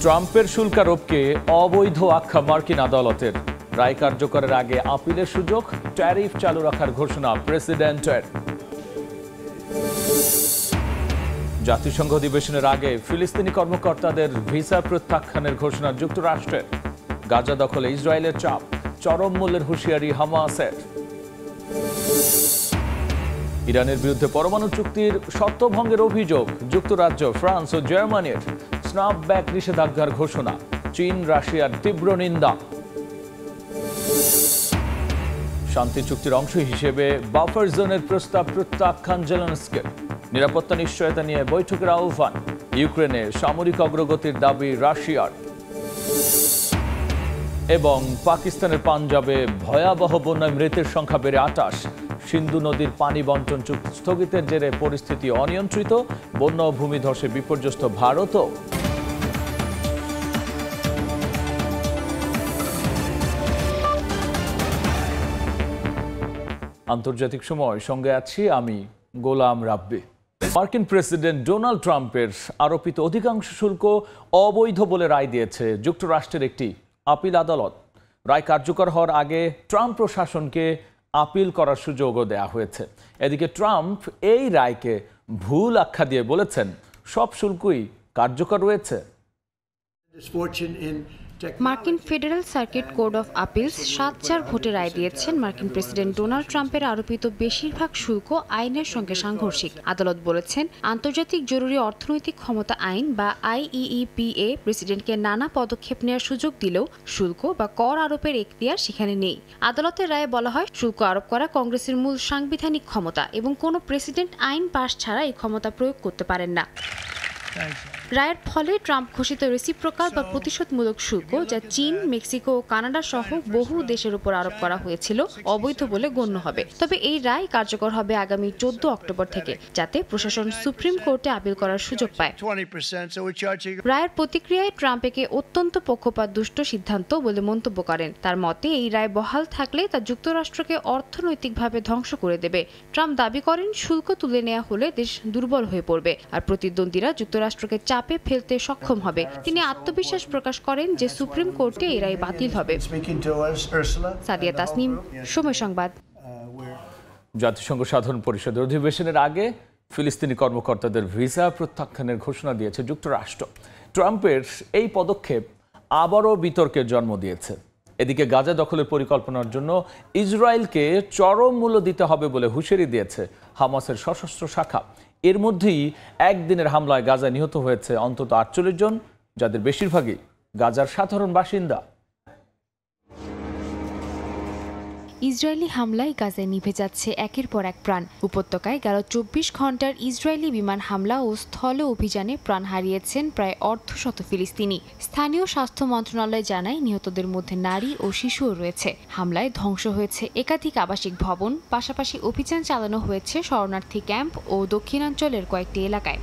ট্রাম্পের শুল্ক আরোপকে অবৈধ আখ্যা মার্কিন আদালতের। রায় কার্যকরের আগে আপিলের সুযোগ, ট্যারিফ চালু রাখার ঘোষণা প্রেসিডেন্টের। জাতিসংঘ অধিবেশনের আগে ফিলিস্তিনি কর্মকর্তাদের ভিসা প্রত্যাখ্যানের ঘোষণা যুক্তরাষ্ট্রের। গাজা দখলে ইসরায়েলের চাপ, চরম মূল্যের হুঁশিয়ারি হামাসের। ইরানের বিরুদ্ধে পরমাণু চুক্তির শর্ত ভঙ্গের অভিযোগ যুক্তরাজ্য, ফ্রান্স ও জার্মানির। স্ন্যাপব্যাক নিষেধাজ্ঞার ঘোষণা, চীন রাশিয়ার তীব্র নিন্দা। শান্তি চুক্তির অংশ হিসেবে বাফার জোনের প্রস্তাব প্রত্যাখ্যান জেলেনস্কির। নিরাপত্তা নিশ্চয়তা নিয়ে বৈঠকের আহ্বান। ইউক্রেনে সামরিক অগ্রগতির দাবি রাশিয়ার। এবং পাকিস্তানের পাঞ্জাবে ভয়াবহ বন্যায় মৃতের সংখ্যা বেড়ে 28। সিন্ধু নদীর পানি বন্টন চুক্তি স্থগিতের জেরে পরিস্থিতি অনিয়ন্ত্রিত। বন্যা ও ভূমিধসে বিপর্যস্ত ভারতও। আন্তর্জাতিক সময় সঙ্গে আছি আমি গোলাম রাব্বি। মার্কিন প্রেসিডেন্ট ডোনাল্ড ট্রাম্পের আরোপিত অধিকাংশ শুল্ক অবৈধ বলে রায় দিয়েছে যুক্তরাষ্ট্রের একটি আপিল আদালত। রায় কার্যকর হওয়ার আগে ট্রাম্প প্রশাসনকে আপিল করার সুযোগও দেওয়া হয়েছে। এদিকে ট্রাম্প এই রায়কে ভুল আখ্যা দিয়ে বলেছেন সব শুল্কই কার্যকর রয়েছে। মার্কিন ফেডারেল সার্কিট কোর্ট অফ আপিলস 7-4 ভোটে রায় দিয়েছেন মার্কিন প্রেসিডেন্ট ডোনাল্ড ট্রাম্পের আরোপিত বেশিরভাগ শুল্ক আইনের সঙ্গে সাংঘর্ষিক। আদালত বলেছেন, আন্তর্জাতিক জরুরি অর্থনৈতিক ক্ষমতা আইন বা IEEPA প্রেসিডেন্টকে নানা পদক্ষেপ নেওয়ার সুযোগ দিলেও শুল্ক বা কর আরোপের এখতিয়ার সেখানে নেই। আদালতের রায়ে বলা হয়, শুল্ক আরোপ করা কংগ্রেসের মূল সাংবিধানিক ক্ষমতা এবং কোনো প্রেসিডেন্ট আইন পাশ ছাড়া এই ক্ষমতা প্রয়োগ করতে পারেন না। রায়ের ফলে ট্রাম্প ঘোষিত রেসিপ্রোকাল বা প্রতিশোধমূলক শুল্ক, যা চীন, মেক্সিকো ও কানাডা সহ বহু দেশের উপর আরোপ করা হয়েছিল, অবৈধ বলে গণ্য হবে। তবে এই রায় কার্যকর হবে আগামী 14 অক্টোবর থেকে, যাতে প্রশাসন সুপ্রিম কোর্টে আপিল করার সুযোগ পায়। রায়ের প্রতিক্রিয়ায় ট্রাম্প একে অত্যন্ত পক্ষপাতদুষ্ট সিদ্ধান্ত বলে মন্তব্য করেন। তার মতে, এই রায় বহাল থাকলে তা যুক্তরাষ্ট্রকে অর্থনৈতিকভাবে ধ্বংস করে দেবে। ট্রাম্প দাবি করেন, শুল্ক তুলে নেওয়া হলে দেশ দুর্বল হয়ে পড়বে আর প্রতিদ্বন্দ্বীরা যুক্তরাষ্ট্রকে চাপে ফেলতে সক্ষম হবে। তিনি আত্মবিশ্বাস প্রকাশ করেন যে সুপ্রিম কোর্টে এই রায় বাতিল হবে। সাদিয়া তাসনিম, সময় সংবাদ। জাতিসংঘ সাধারণ পরিষদের অধিবেশনের আগে ফিলিস্তিনি কর্মকর্তাদের ভিসা প্রত্যাখ্যানের ঘোষণা দিয়েছে যুক্তরাষ্ট্র। ট্রাম্পের এই পদক্ষেপ আবারও বিতর্কের জন্ম দিয়েছে। এদিকে গাজা দখলের পরিকল্পনার জন্য ইসরায়েলকে চরম মূল্য দিতে হবে বলে হুঁশিয়ারি দিয়েছে হামাসের সশস্ত্র শাখা। এর মধ্যেই একদিনের হামলায় গাজায় নিহত হয়েছে অন্তত 48 জন, যাদের বেশিরভাগই গাজার সাধারণ বাসিন্দা। ইসরায়েলি হামলায় গাজায় নিভে যাচ্ছে একের পর এক প্রাণ। উপত্যকায় গেল 24 ঘন্টার ইসরায়েলি বিমান হামলা ও স্থল অভিযানে প্রাণ হারিয়েছেন প্রায় অর্ধশত ফিলিস্তিনি। স্থানীয় স্বাস্থ্য মন্ত্রণালয় জানায়, নিহতদের মধ্যে নারী ও শিশুও রয়েছে। হামলায় ধ্বংস হয়েছে একাধিক আবাসিক ভবন, পাশাপাশি অভিযান চালানো হয়েছে শরণার্থী ক্যাম্প ও দক্ষিণাঞ্চলের কয়েকটি এলাকায়।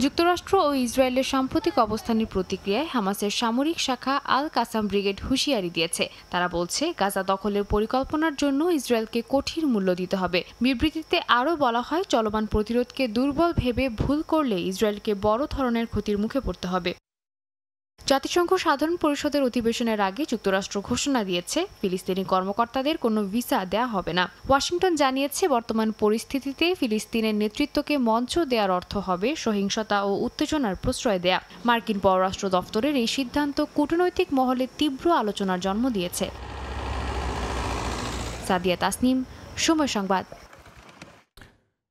যুক্তরাষ্ট্র ও ইসরায়েলের সাম্প্রতিক অবস্থানের প্রতিক্রিয়ায় হামাসের সামরিক শাখা আল কাসাম ব্রিগেড হুঁশিয়ারি দিয়েছে। তারা বলছে, গাজা দখলের পরিকল্পনার জন্য ইসরায়েলকে কঠিন মূল্য দিতে হবে। বিবৃতিতে আরও বলা হয়, চলমান প্রতিরোধকে দুর্বল ভেবে ভুল করলে ইসরায়েলকে বড় ধরনের ক্ষতির মুখে পড়তে হবে। জাতিসংঘ সাধারণ পরিষদের অধিবেশনের আগে যুক্তরাষ্ট্র ঘোষণা দিয়েছে, ফিলিস্তিনি কর্মকর্তাদের কোনো ভিসা দেয়া হবে না। ওয়াশিংটন জানিয়েছে, বর্তমান পরিস্থিতিতে ফিলিস্তিনের নেতৃত্বকে মঞ্চ দেওয়ার অর্থ হবে সহিংসতা ও উত্তেজনার প্রশ্রয় দেয়া। মার্কিন পররাষ্ট্র দফতরের এই সিদ্ধান্ত কূটনৈতিক মহলে তীব্র আলোচনার জন্ম দিয়েছে। সাদিয়া তাসনিম, সময় সংবাদ।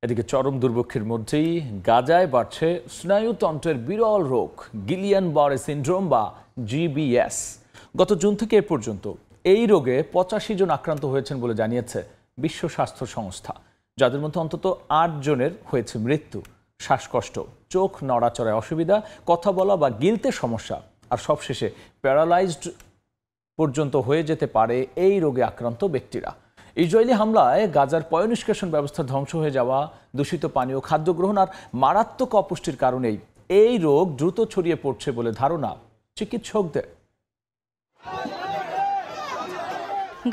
এদিকে চরম দুর্ভিক্ষের মধ্যেই গাজায় বাড়ছে স্নায়ুতন্ত্রের বিরল রোগ গিলিয়ান বরে সিন্ড্রোম বা GBS। গত জুন থেকে এ পর্যন্ত এই রোগে 85 জন আক্রান্ত হয়েছেন বলে জানিয়েছে বিশ্ব স্বাস্থ্য সংস্থা, যাদের মধ্যে অন্তত 8 জনের হয়েছে মৃত্যু। শ্বাসকষ্ট, চোখ নড়াচড়ায় অসুবিধা, কথা বলা বা গিলতে সমস্যা আর সবশেষে প্যারালাইজড পর্যন্ত হয়ে যেতে পারে এই রোগে আক্রান্ত ব্যক্তিরা। ইসরায়েলি হামলায় গাজার পয়ঃনিষ্কাশন ব্যবস্থা ধ্বংস হয়ে যাওয়া, দূষিত পানীয় খাদ্য গ্রহণ আর মারাত্মক অপুষ্টির কারণেই এই রোগ দ্রুত ছড়িয়ে পড়ছে বলে ধারণা চিকিৎসকদের।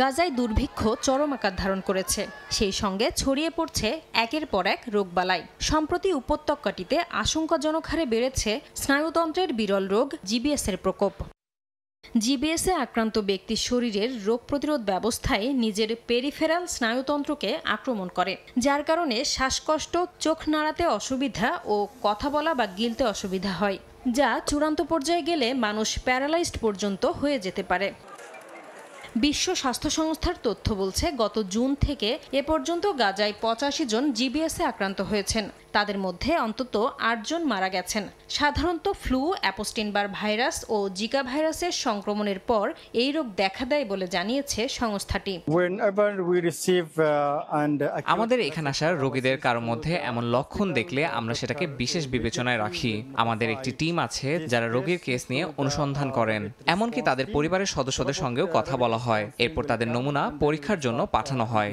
গাজায় দুর্ভিক্ষ চরম আকার ধারণ করেছে, সেই সঙ্গে ছড়িয়ে পড়ছে একের পর এক রোগবালাই। সম্প্রতি উপত্যকাটিতে আশঙ্কাজনক হারে বেড়েছে স্নায়ুতন্ত্রের বিরল রোগ জিবিএস-এর প্রকোপ। জিবিএসে আক্রান্ত ব্যক্তির শরীরের রোগ প্রতিরোধ ব্যবস্থায় নিজের পেরিফেরাল স্নায়ুতন্ত্রকে আক্রমণ করে, যার কারণে শ্বাসকষ্ট, চোখ নাড়াতে অসুবিধা ও কথা বলা বা গিলতে অসুবিধা হয়, যা চূড়ান্ত পর্যায়ে গেলে মানুষ প্যারালাইজড পর্যন্ত হয়ে যেতে পারে। বিশ্ব স্বাস্থ্য সংস্থার তথ্য বলছে, গত জুন থেকে এ পর্যন্ত গাজায় ৮৫ জন জিবিএসে আক্রান্ত হয়েছেন। তাদের মধ্যে অন্তত ৮ জন মারা গেছেন। সাধারণত ফ্লু, অ্যাপোস্টিনবার ভাইরাস ও জিকা ভাইরাসের সংক্রমণের পর এই রোগ দেখা দেয় বলে জানিয়েছে সংস্থাটি। আমাদের এখানে আসা রোগীদের কারোর মধ্যে এমন লক্ষণ দেখলে আমরা সেটাকে বিশেষ বিবেচনায় রাখি। আমাদের একটি টিম আছে যারা রোগীর কেস নিয়ে অনুসন্ধান করেন, এমনকি তাদের পরিবারের সদস্যদের সঙ্গেও কথা বলা হয়। এরপর তাদের নমুনা পরীক্ষার জন্য পাঠানো হয়।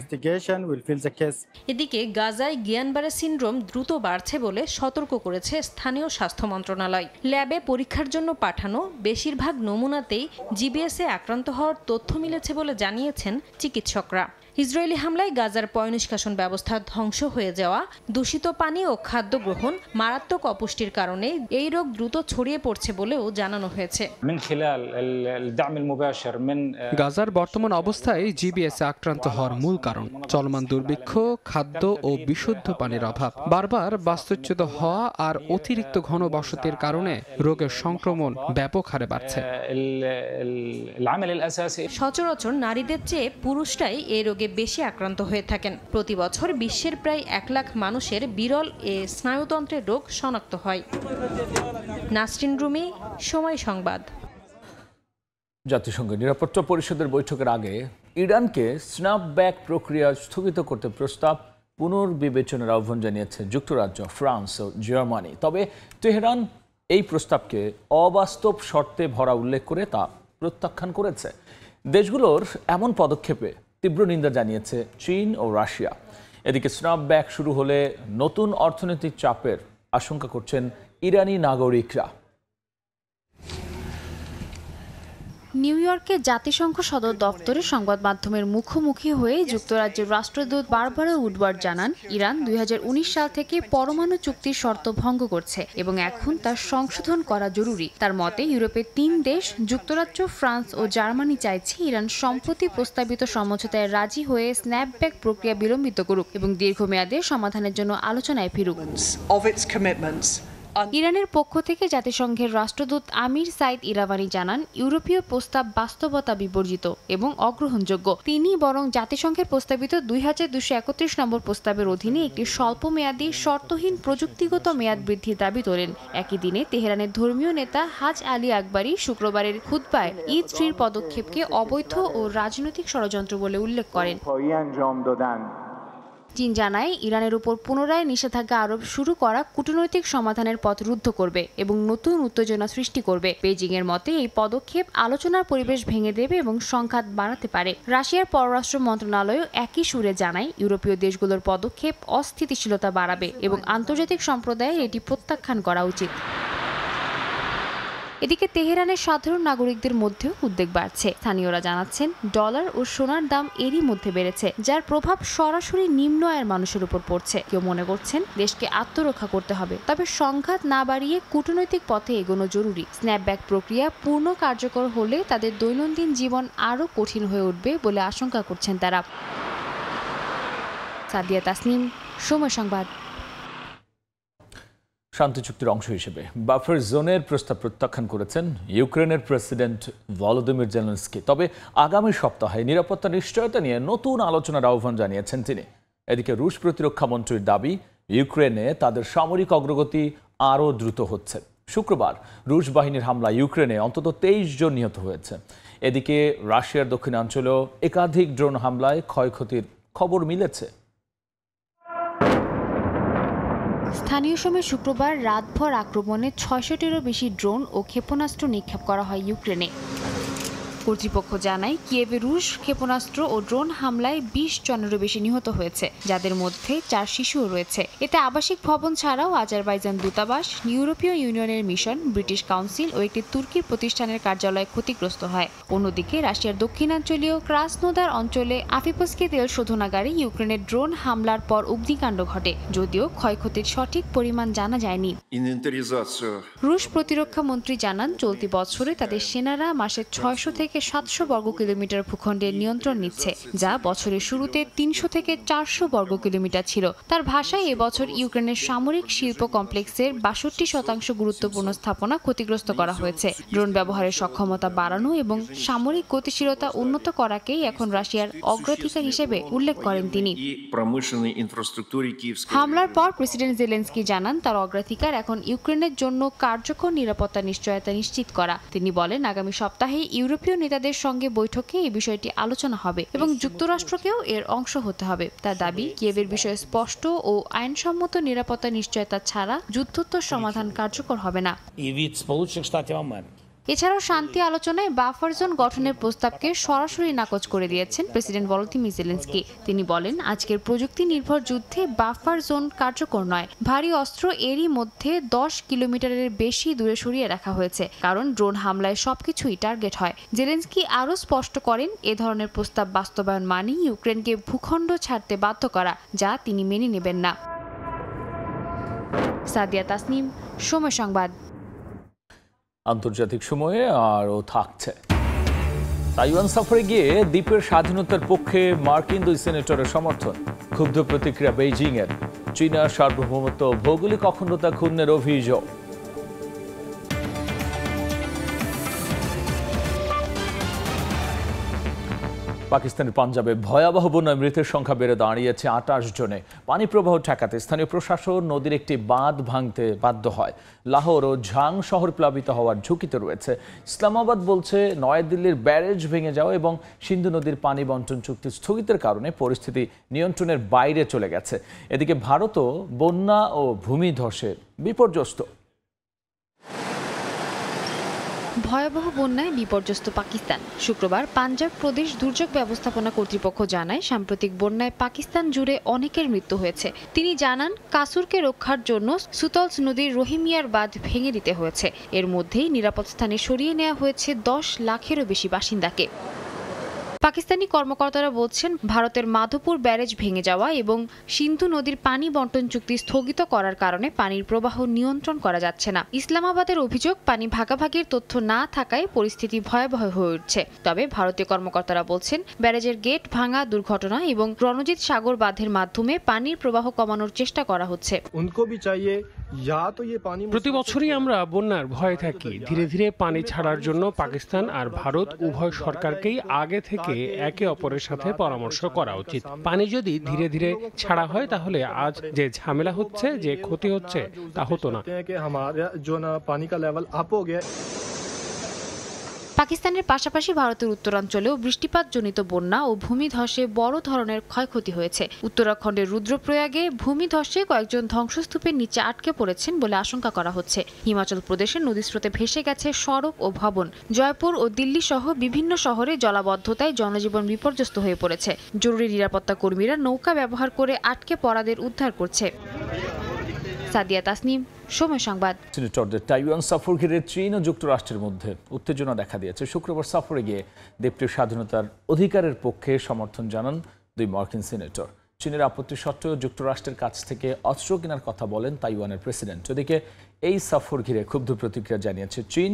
এদিকে গাজায় গিয়ান-বারে সিনড্রোম দ্রুত বাড়ছে বলে সতর্ক করেছে স্থানীয় স্বাস্থ্য মন্ত্রণালয়। ল্যাবে পরীক্ষার জন্য পাঠানো বেশিরভাগ নমুনাতেই জিবিএসে আক্রান্ত হওয়ার তথ্য মিলেছে বলে জানিয়েছেন চিকিৎসকরা। ইসরায়েলি হামলায় গাজার পয়ঃনিষ্কাশন ব্যবস্থা ধ্বংস হয়ে যাওয়া, দূষিত পানি ও খাদ্য গ্রহণ, মারাত্মক অপুষ্টির কারণে এই রোগ দ্রুত ছড়িয়ে পড়ছে বলেও জানানো হয়েছে। গাজার বর্তমান অবস্থায় জিবিএসে আক্রান্ত হওয়ার মূল কারণ চলমান দুর্ভিক্ষ, খাদ্য ও বিশুদ্ধ পানির অভাব, বারবার বাস্তুচ্যুত হওয়া আর অতিরিক্ত ঘনবসতির কারণে রোগের সংক্রমণ ব্যাপক হারে বাড়ছে। সচরাচর নারীদের চেয়ে পুরুষরাই এই রোগে বেশি আক্রান্ত হয়ে থাকেন। প্রতি বছর বিশ্বের প্রায় ১ লাখ মানুষের বিরল এ স্নায়ুতন্ত্রের রোগ শনাক্ত হয়। নাসরিন রুমি, সময় সংবাদ। জাতিসংঘ নিরাপত্তা পরিষদের বৈঠকের আগে ইরানকে স্ন্যাপব্যাক প্রক্রিয়া স্থগিত করতে প্রস্তাব পুনর্বিবেচনার আহ্বান জানিয়েছে যুক্তরাজ্য, ফ্রান্স ও জার্মানি। তবে তেহরান এই প্রস্তাবকে অবাস্তব শর্তে ভরা উল্লেখ করে তা প্রত্যাখ্যান করেছে। দেশগুলোর এমন পদক্ষেপে তীব্র নিন্দা জানিয়েছে চীন ও রাশিয়া। এদিকে স্ন্যাপব্যাক শুরু হলে নতুন অর্থনৈতিক চাপের আশঙ্কা করছেন ইরানি নাগরিকরা। নিউ ইয়র্কে জাতিসংঘ সদর দপ্তরে সংবাদ মাধ্যমের মুখোমুখি হয়ে যুক্তরাজ্যের রাষ্ট্রদূত বারবারা উডওয়ার্ড জানান, ইরান ২০১৯ সাল থেকে পরমাণু চুক্তির শর্ত ভঙ্গ করছে এবং এখন তার সংশোধন করা জরুরি। তার মতে ইউরোপের ৩ দেশ যুক্তরাজ্য, ফ্রান্স ও জার্মানি চাইছে ইরান সম্প্রতি প্রস্তাবিত সমঝোতায় রাজি হয়ে স্ন্যাপব্যাক প্রক্রিয়া বিলম্বিত করুক এবং দীর্ঘমেয়াদে সমাধানের জন্য আলোচনায় ফিরুক। ইরানের পক্ষ থেকে জাতিসংঘের রাষ্ট্রদূত আমির সাইদ ইরাভানি জানান, ইউরোপীয় প্রস্তাব বাস্তবতা বিবর্জিত এবং অগ্রহণযোগ্য। তিনি বরং জাতিসংঘের প্রস্তাবিত ২২৩১ নম্বর প্রস্তাবের অধীনে একটি স্বল্পমেয়াদী শর্তহীন প্রযুক্তিগত মেয়াদ বৃদ্ধির দাবি তোলেন। একই দিনে তেহরানের ধর্মীয় নেতা হাজ আলী আকবরী শুক্রবারের খুতবায় ঈদ 3 পদক্ষেপকে অবৈধ ও রাজনৈতিক ষড়যন্ত্র বলে উল্লেখ করেন। চীন জানায়, ইরানের উপর পুনরায় নিষেধাজ্ঞা আরোপ শুরু করা কূটনৈতিক সমাধানের পথ রুদ্ধ করবে এবং নতুন উত্তেজনা সৃষ্টি করবে। বেইজিংয়ের মতে এই পদক্ষেপ আলোচনার পরিবেশ ভেঙে দেবে এবং সংঘাত বাড়াতে পারে। রাশিয়ার পররাষ্ট্র মন্ত্রণালয়ও একই সুরে জানায়, ইউরোপীয় দেশগুলোর পদক্ষেপ অস্থিতিশীলতা বাড়াবে এবং আন্তর্জাতিক সম্প্রদায়ের এটি প্রত্যাখ্যান করা উচিত। এদিকে তেহরানের সাধারণ নাগরিকদের মধ্যেও উদ্বেগ বাড়ছে। স্থানীয়রা জানাচ্ছেন, ডলার ও সোনার দাম এরই মধ্যে বেড়েছে, যার প্রভাব সরাসরি নিম্ন আয়ের মানুষের উপর পড়ছে। কেউ মনে করছেন দেশকে আত্মরক্ষা করতে হবে, তবে সংঘাত না বাড়িয়ে কূটনৈতিক পথে এগোনো জরুরি। স্ন্যাপব্যাক প্রক্রিয়া পূর্ণ কার্যকর হলে তাদের দৈনন্দিন জীবন আরও কঠিন হয়ে উঠবে বলে আশঙ্কা করছেন তারা। সাদিয়া তাসনিম, সময় সংবাদ। শান্তি চুক্তির অংশ হিসেবে বাফার জোনের প্রস্তাব প্রত্যাখ্যান করেছেন ইউক্রেনের প্রেসিডেন্ট ভলোদিমির জেলেনস্কি। তবে আগামী সপ্তাহে নিরাপত্তা নিশ্চয়তা নিয়ে নতুন আলোচনার আহ্বান জানিয়েছেন তিনি। এদিকে রুশ প্রতিরক্ষা মন্ত্রীর দাবি, ইউক্রেনে তাদের সামরিক অগ্রগতি আরও দ্রুত হচ্ছে। শুক্রবার রুশ বাহিনীর হামলায় ইউক্রেনে অন্তত 23 জন নিহত হয়েছে। এদিকে রাশিয়ার দক্ষিণাঞ্চলেও একাধিক ড্রোন হামলায় ক্ষয়ক্ষতির খবর মিলেছে। স্থানীয় সময় শুক্রবার রাতভর আক্রমণে ৬০০টিরও বেশি ড্রোন ও ক্ষেপণাস্ত্র নিক্ষেপ করা হয় ইউক্রেনে। কর্তৃপক্ষ জানায় কিয়েভে রুশ ক্ষেপণাস্ত্র ও ড্রোন হামলায় 20 জনেরও বেশি নিহত হয়েছে, যাদের মধ্যে 4 শিশুও রয়েছে। এতে আবাসিক ভবন ছাড়াও আজারবাইজান দূতাবাস, ইউরোপীয় ইউনিয়নের মিশন, ব্রিটিশ কাউন্সিল ও একটি তুর্কির প্রতিষ্ঠানের কার্যালয় ক্ষতিগ্রস্ত হয়। অন্যদিকে রাশিয়ার দক্ষিণাঞ্চলীয় ক্রাসনোদার অঞ্চলে আফিপস্কি তেল শোধনাগারে ইউক্রেনের ড্রোন হামলার পর অগ্নিকাণ্ড ঘটে, যদিও ক্ষয়ক্ষতির সঠিক পরিমাণ জানা যায়নি। রুশ প্রতিরক্ষা মন্ত্রী জানান, চলতি বছরে তাদের সেনারা মাসে 600 থেকে 700 বর্গ কিলোমিটার ভূখণ্ডের নিয়ন্ত্রণ নিচ্ছে, যা বছরের শুরুতে 300 থেকে 400 বর্গ কিলোমিটার ছিল। তার ভাষায় এবছর ইউক্রেনের সামরিক শিল্প কমপ্লেক্সের 62% গুরুত্বপূর্ণ স্থাপনা ক্ষতিগ্রস্ত করা হয়েছে। ড্রোন ব্যবহারের সক্ষমতা বাড়ানো এবং সামরিক গতিশীলতা উন্নত করাকেই এখন রাশিয়ার অগ্রাধিকার হিসেবে উল্লেখ করেন তিনি। হামলার পর প্রেসিডেন্ট জেলেনস্কি জানান, তার অগ্রাধিকার এখন ইউক্রেনের জন্য কার্যকর নিরাপত্তা নিশ্চয়তা নিশ্চিত করা। তিনি বলেন, আগামী সপ্তাহে ইউরোপীয় নেতাদের সঙ্গে বৈঠকে এই বিষয়টি আলোচনা হবে এবং যুক্তরাষ্ট্রকেও এর অংশ হতে হবে। তার দাবি, কিয়েভের বিষয়ে স্পষ্ট ও আইনসম্মত নিরাপত্তা নিশ্চয়তা ছাড়া যুদ্ধোত্তর সমাধান কার্যকর হবে না। এছাড়াও শান্তি আলোচনায় বাফার জোন গঠনের প্রস্তাবকে সরাসরি নাকচ করে দিয়েছেন প্রেসিডেন্ট ভলোদিমির জেলেনস্কি। তিনি বলেন, আজকের প্রযুক্তি নির্ভর যুদ্ধে বাফার জোন কার্যকর নয়। ভারী অস্ত্র এরই মধ্যে 10 কিলোমিটারের বেশি দূরে সরিয়ে রাখা হয়েছে, কারণ ড্রোন হামলায় সবকিছুই টার্গেট হয়। জেলেনস্কি আরও স্পষ্ট করেন, এ ধরনের প্রস্তাব বাস্তবায়ন মানেই ইউক্রেনকে ভূখণ্ড ছাড়তে বাধ্য করা, যা তিনি মেনে নেবেন না। সাদিয়া তাসনিম, সময় সংবাদ। আন্তর্জাতিক সময়ে আরও থাকছে। তাইওয়ান সফরে গিয়ে দ্বীপের স্বাধীনতার পক্ষে মার্কিন 2 সিনেটরের সমর্থন। ক্ষুব্ধ প্রতিক্রিয়া বেইজিংয়ের। চীনা সার্বভৌমত্ব, ভৌগোলিক অখণ্ডতা ক্ষুণ্ণের অভিযোগ। পাকিস্তানের পাঞ্জাবে ভয়াবহ বন্যায় মৃতের সংখ্যা বেড়ে দাঁড়িয়েছে 28 জনে। পানি প্রবাহ ঠেকাতে স্থানীয় প্রশাসন নদীর একটি বাঁধ ভাঙতে বাধ্য হয়। লাহোর ও ঝাং শহর প্লাবিত হওয়ার ঝুঁকিতে রয়েছে। ইসলামাবাদ বলছে, নয়াদিল্লির ব্যারেজ ভেঙে যাওয়া এবং সিন্ধু নদীর পানি বন্টন চুক্তি স্থগিতের কারণে পরিস্থিতি নিয়ন্ত্রণের বাইরে চলে গেছে। এদিকে ভারতও বন্যা ও ভূমিধসে বিপর্যস্ত। ভয়াবহ বন্যায় বিপর্যস্ত পাকিস্তান। শুক্রবার পাঞ্জাব প্রদেশ দুর্যোগ ব্যবস্থাপনা কর্তৃপক্ষ জানায়, সাম্প্রতিক বন্যায় পাকিস্তান জুড়ে অনেকের মৃত্যু হয়েছে। তিনি জানান, কাসুরকে রক্ষার জন্য সুতলস নদীর রহিমিয়ার বাঁধ ভেঙে দিতে হয়েছে। এর মধ্যেই নিরাপদ স্থানে সরিয়ে নেওয়া হয়েছে 10 লাখেরও বেশি বাসিন্দাকে। পাকিস্তানি কর্মকর্তারা বলছেন, ভারতের মাধোপুর ব্যারেজ ভেঙে যাওয়া এবং সিন্ধু নদীর পানি বন্টন চুক্তি স্থগিত করার কারণে পানির প্রবাহ নিয়ন্ত্রণ করা যাচ্ছে না। ইসলামাবাদের অভিযোগ, পানি ভাগাভাগির তথ্য না থাকায় পরিস্থিতি ভয়াবহ হয়ে উঠছে। তবে ভারতীয় কর্মকর্তারা বলছেন, ব্যারেজের গেট ভাঙা, দুর্ঘটনা এবং রণজিৎ সাগর বাঁধের মাধ্যমে পানির প্রবাহ কমানোর চেষ্টা করা হচ্ছে। প্রতি বছরই আমরা বন্যার ভয়ে থাকি। ধীরে ধীরে পানি ছাড়ার জন্য পাকিস্তান আর ভারত উভয় সরকারকেই আগে থেকে একে অপরের সাথে পরামর্শ করা উচিত। পানি যদি ধীরে ধীরে ছাড়া হয়, তাহলে আজ যে ঝামেলা হচ্ছে, যে ক্ষতি হচ্ছে, তা হতো না। পাকিস্তানের পাশাপাশি ভারতের উত্তরাঞ্চলেও বৃষ্টিপাতজনিত বন্যা ও ভূমিধসে বড় ধরনের ক্ষয়ক্ষতি হয়েছে। উত্তরাখণ্ডের রুদ্রপ্রয়াগে ভূমিধসে কয়েকজন ধ্বংসস্তূপের নিচে আটকে পড়েছেন বলে আশঙ্কা করা হচ্ছে। হিমাচল প্রদেশের নদীস্রোতে ভেসে গেছে সড়ক ও ভবন। জয়পুর ও দিল্লি সহ বিভিন্ন শহরে জলাবদ্ধতায় জনজীবন বিপর্যস্ত হয়ে পড়েছে। জরুরি নিরাপত্তা কর্মীরা নৌকা ব্যবহার করে আটকে পড়াদের উদ্ধার করছে। সাদিয়া তাসনিম, সময় সংবাদ। সিনেটরদের তাইওয়ান সফর ঘিরে চীন ও যুক্তরাষ্ট্রের মধ্যে উত্তেজনা দেখা দিয়েছে। শুক্রবার সফরে গিয়ে দ্বীপটির স্বাধীনতার অধিকারের পক্ষে সমর্থন জানান 2 মার্কিন সিনেটর। চীনের আপত্তি সত্ত্বেও যুক্তরাষ্ট্রের কাছ থেকে অস্ত্র কেনার কথা বলেন তাইওয়ানের প্রেসিডেন্ট। ওদিকে এই সফর ঘিরে ক্ষুব্ধ প্রতিক্রিয়া জানিয়েছে চীন।